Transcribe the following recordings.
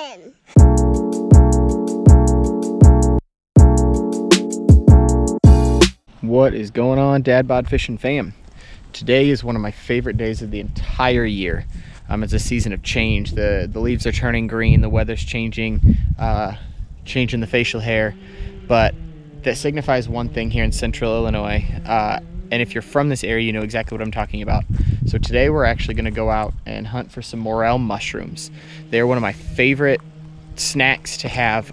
fishing. What is going on, Dad Bod Fishing fam? Today is one of my favorite days of the entire year. It's a season of change. The leaves are turning green, the weather's changing, changing the facial hair, but that signifies one thing here in central Illinois. And if you're from this area, you know exactly what I'm talking about. So today we're actually going to go out and hunt for some morel mushrooms. They're one of my favorite snacks to have,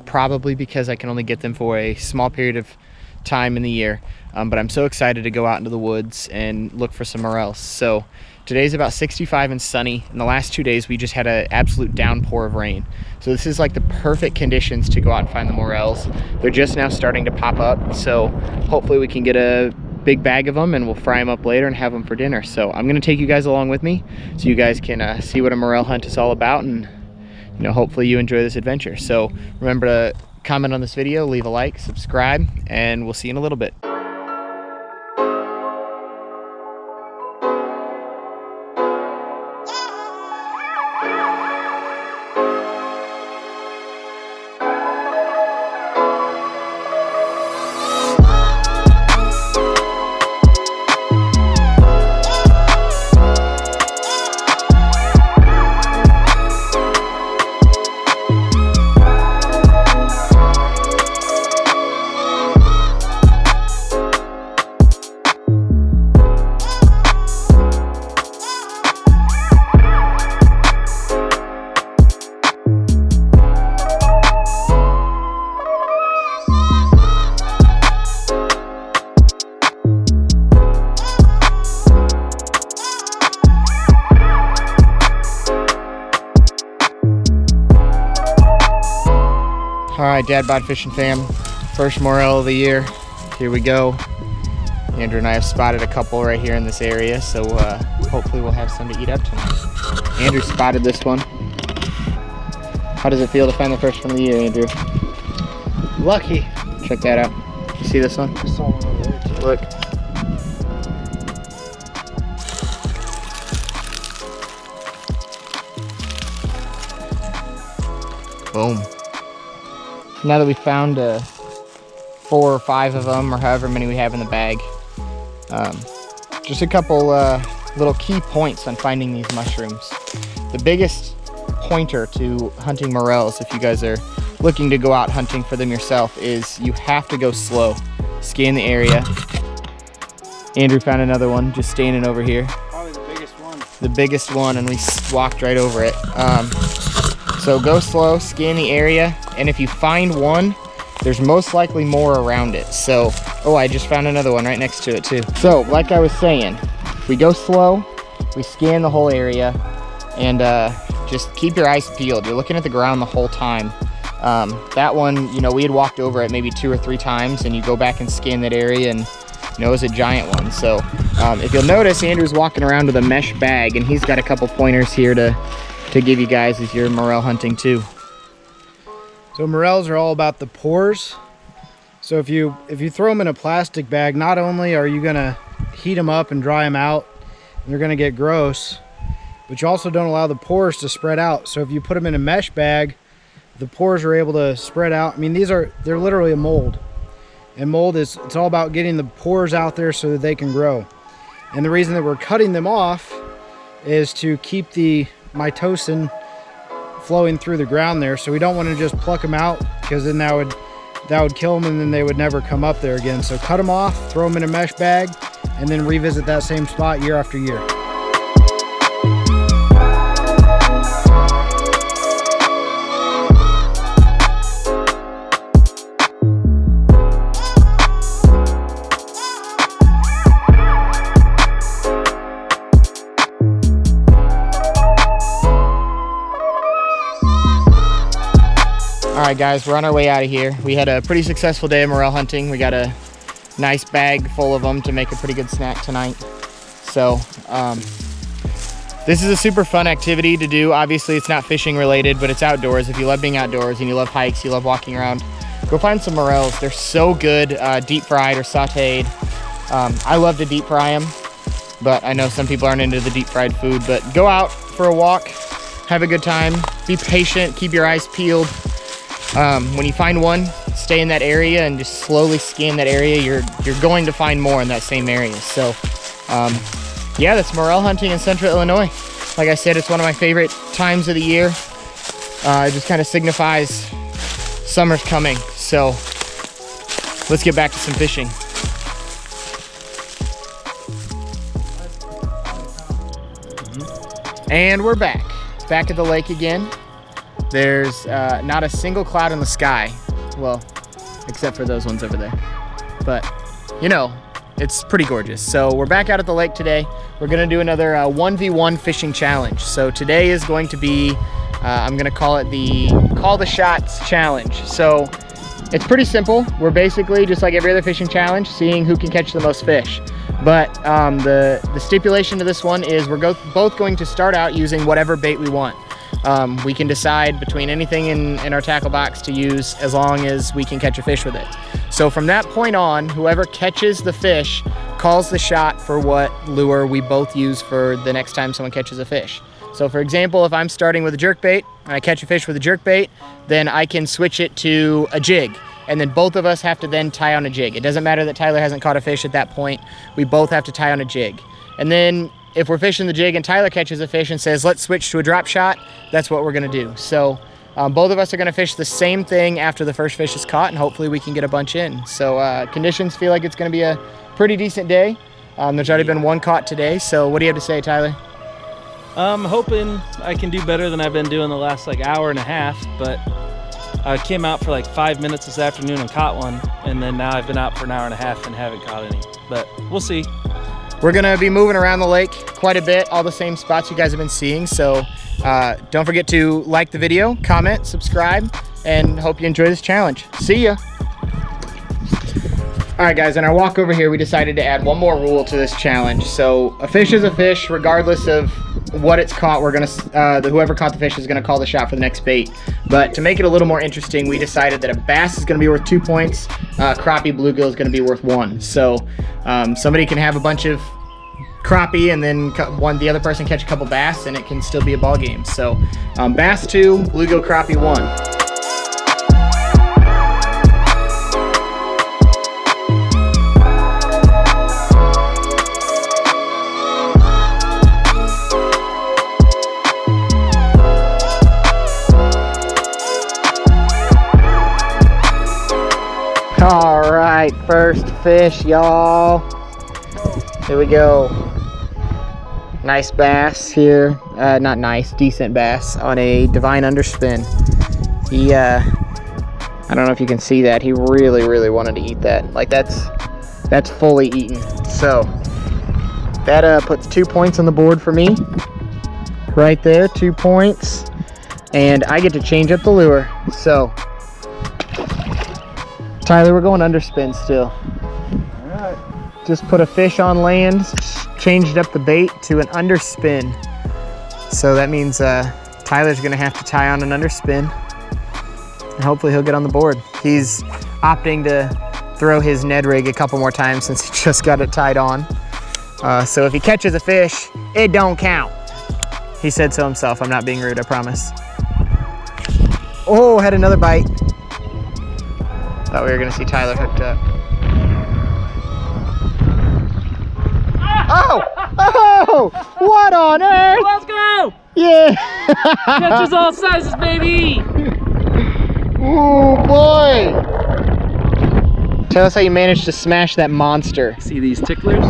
probably because I can only get them for a small period of time in the year, but I'm so excited to go out into the woods and look for some morels. So today's about 65 and sunny. In the last 2 days we just had an absolute downpour of rain, so this is like the perfect conditions to go out and find the morels. They're just now starting to pop up, so hopefully we can get a big bag of them and we'll fry them up later and have them for dinner. So I'm going to take you guys along with me so you guys can see what a morel hunt is all about, and you know, hopefully you enjoy this adventure. So remember to comment on this video, leave a like, subscribe, and we'll see you in a little bit. All right, Dad Bod Fishing fam, first morel of the year. Here we go. Andrew and I have spotted a couple right here in this area, so hopefully we'll have some to eat up tonight. Andrew spotted this one. How does it feel to find the first one of the year, Andrew? Lucky. Check that out. You see this one? I saw one over there too. Look. Boom. Now that we found 4 or 5 of them, or however many we have in the bag, just a couple little key points on finding these mushrooms. The biggest pointer to hunting morels, if you guys are looking to go out hunting for them yourself, is you have to go slow. Scan the area. Andrew found another one just standing over here. Probably the biggest one. The biggest one, and we walked right over it. So go slow, scan the area, and if you find one, there's most likely more around it. So, oh, I just found another one right next to it too. So, like I was saying, we go slow, we scan the whole area, and just keep your eyes peeled. You're looking at the ground the whole time. That one, you know, we had walked over it maybe 2 or 3 times, and you go back and scan that area, and you know, it was a giant one. So, if you'll notice, Andrew's walking around with a mesh bag, and he's got a couple pointers here to give you guys as you're morel hunting too. So morels are all about the pores. So if you throw them in a plastic bag, not only are you gonna heat them up and dry them out, and they're gonna get gross, but you also don't allow the pores to spread out. So if you put them in a mesh bag, the pores are able to spread out. I mean, they're literally a mold. And mold it's all about getting the pores out there so that they can grow. And the reason that we're cutting them off is to keep the mitocin flowing through the ground there. So we don't want to just pluck them out, because then that would kill them and then they would never come up there again. So cut them off, throw them in a mesh bag, and then revisit that same spot year after year. All right, guys, we're on our way out of here. We had a pretty successful day of morel hunting. We got a nice bag full of them to make a pretty good snack tonight. So this is a super fun activity to do. Obviously, it's not fishing related, but it's outdoors. If you love being outdoors and you love hikes, you love walking around, go find some morels. They're so good, deep fried or sauteed. I love to deep fry them, but I know some people aren't into the deep fried food. But go out for a walk, have a good time, be patient, keep your eyes peeled. When you find one, stay in that area and just slowly scan that area. You're going to find more in that same area. So yeah, that's morel hunting in Central Illinois. Like I said, it's one of my favorite times of the year. It just kind of signifies summer's coming. So let's get back to some fishing. And we're back at the lake again. There's not a single cloud in the sky. Well, except for those ones over there. But, you know, it's pretty gorgeous. So we're back out at the lake today. We're gonna do another 1v1 fishing challenge. So today is going to be, I'm gonna call it the Call the Shots Challenge. So it's pretty simple. We're basically, just like every other fishing challenge, seeing who can catch the most fish. But the stipulation to this one is we're both going to start out using whatever bait we want. We can decide between anything in our tackle box to use as long as we can catch a fish with it. So from that point on, whoever catches the fish calls the shot for what lure we both use for the next time someone catches a fish. So for example, if I'm starting with a jerkbait and I catch a fish with a jerkbait, then I can switch it to a jig. And then both of us have to then tie on a jig. It doesn't matter that Tyler hasn't caught a fish at that point. We both have to tie on a jig. And then if we're fishing the jig and Tyler catches a fish and says, let's switch to a drop shot, that's what we're gonna do. So both of us are gonna fish the same thing after the first fish is caught, and hopefully we can get a bunch in. So conditions feel like it's gonna be a pretty decent day. There's already been one caught today. So what do you have to say, Tyler? I'm hoping I can do better than I've been doing the last like hour and a half, but I came out for like 5 minutes this afternoon and caught one, and then now I've been out for an hour and a half and haven't caught any, but we'll see. We're gonna be moving around the lake quite a bit, all the same spots you guys have been seeing. So don't forget to like the video, comment, subscribe, and hope you enjoy this challenge. See ya. All right, guys, in our walk over here, we decided to add one more rule to this challenge. So a fish is a fish, regardless of what it's caught. We're gonna, whoever caught the fish is gonna call the shot for the next bait. But to make it a little more interesting, we decided that a bass is gonna be worth 2 points, crappie bluegill is gonna be worth 1. So somebody can have a bunch of crappie and then the other person catch a couple bass, and it can still be a ball game. So bass 2, bluegill crappie 1. All right, first fish, y'all. Here we go. Nice bass here. Not nice, decent bass on a divine underspin. He, I don't know if you can see that. He really wanted to eat that. Like that's fully eaten. So that puts 2 points on the board for me. Right there, 2 points. And I get to change up the lure. So Tyler, we're going underspin still. All right. Just put a fish on land, changed up the bait to an underspin. So that means Tyler's gonna have to tie on an underspin, and hopefully he'll get on the board. He's opting to throw his Ned rig a couple more times since he just got it tied on. So if he catches a fish, it don't count. He said so himself. I'm not being rude, I promise. Oh, had another bite. Thought we were gonna see Tyler hooked up. Oh! Oh! What on earth? Let's go! Yeah! Catches all sizes, baby! Oh boy! Tell us how you managed to smash that monster. See these ticklers?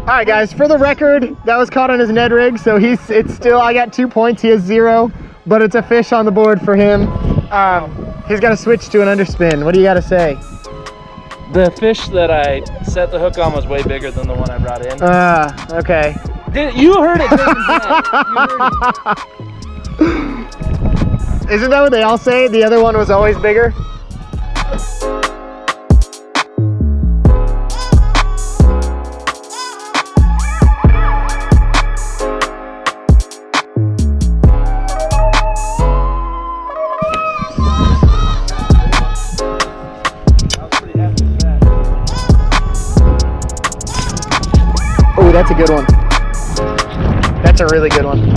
All right, guys, for the record, that was caught on his Ned rig, so it's still, I got 2 points, he has 0, but it's a fish on the board for him. He's got to switch to an underspin. What do you got to say? The fish that I set the hook on was way bigger than the one I brought in. Okay. You heard it, big and bad. You heard it. Isn't that what they all say? The other one was always bigger? Ooh, that's a good one. That's a really good one.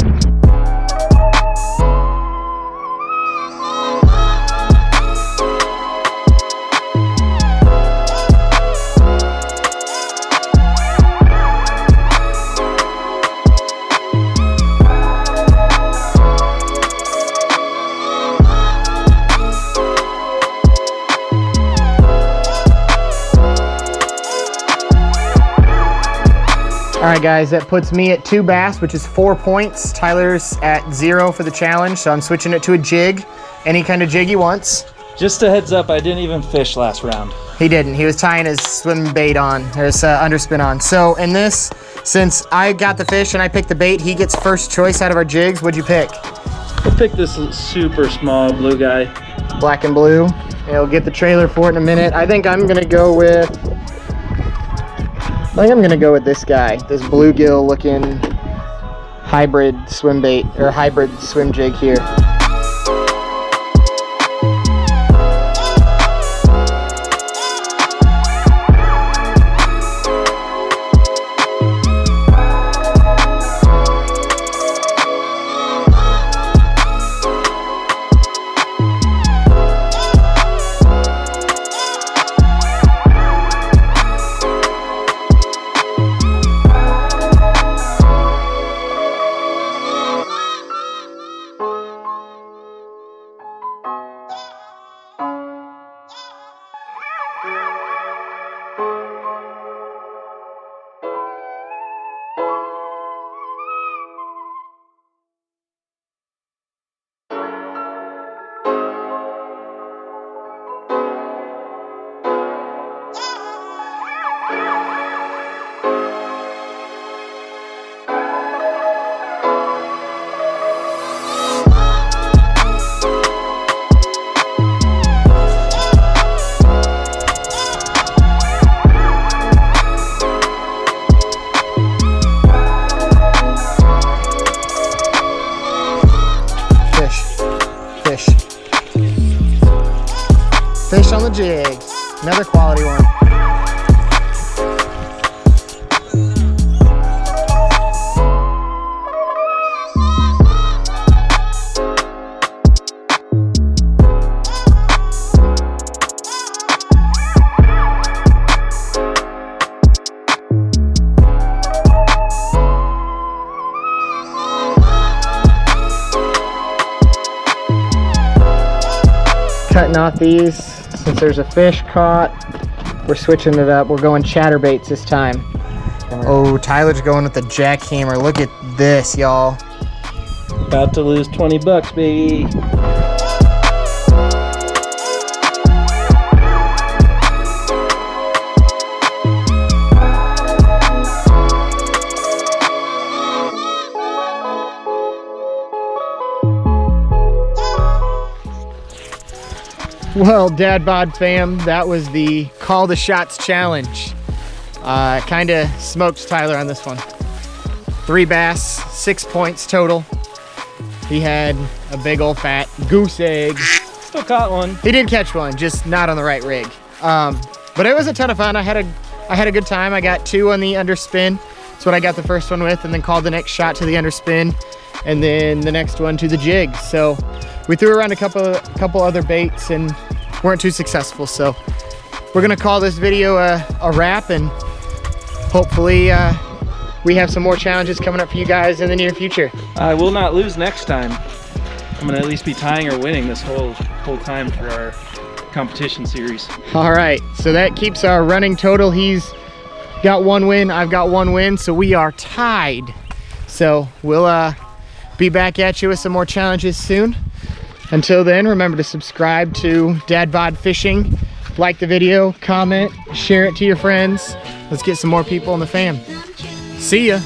All right, guys, that puts me at 2 bass, which is 4 points. Tyler's at 0 for the challenge, so I'm switching it to a jig. Any kind of jig he wants. Just a heads up, I didn't even fish last round. He didn't. He was tying his swim bait on, or his underspin on. So in this, since I got the fish and I picked the bait, he gets first choice out of our jigs. What'd you pick? I picked this super small blue guy. Black and blue. He'll get the trailer for it in a minute. I think I'm gonna go with this guy, this bluegill looking hybrid swim bait, or hybrid swim jig here. Fish on the jig. Another quality one. Cutting off these since there's a fish caught. We're switching it up. We're going chatterbaits this time. Oh, Tyler's going with the jackhammer. Look at this, y'all. About to lose 20 bucks, baby. Well, Dad Bod fam, that was the Call the Shots challenge. Kind of smoked Tyler on this one. 3 bass, 6 points total. He had a big old fat goose egg. Still caught one. He did catch one, just not on the right rig. But it was a ton of fun. I had a good time. I got 2 on the underspin. That's what I got the first one with, and then called the next shot to the underspin, and then the next one to the jig. So we threw around a couple other baits and weren't too successful. So we're gonna call this video a wrap, and hopefully we have some more challenges coming up for you guys in the near future. I will not lose next time. I'm gonna at least be tying or winning this whole time for our competition series. All right, so that keeps our running total. He's got 1 win, I've got 1 win, so we are tied. So we'll be back at you with some more challenges soon. Until then, remember to subscribe to Dad Bod Fishing, like the video, comment, share it to your friends. Let's get some more people in the fam. See ya.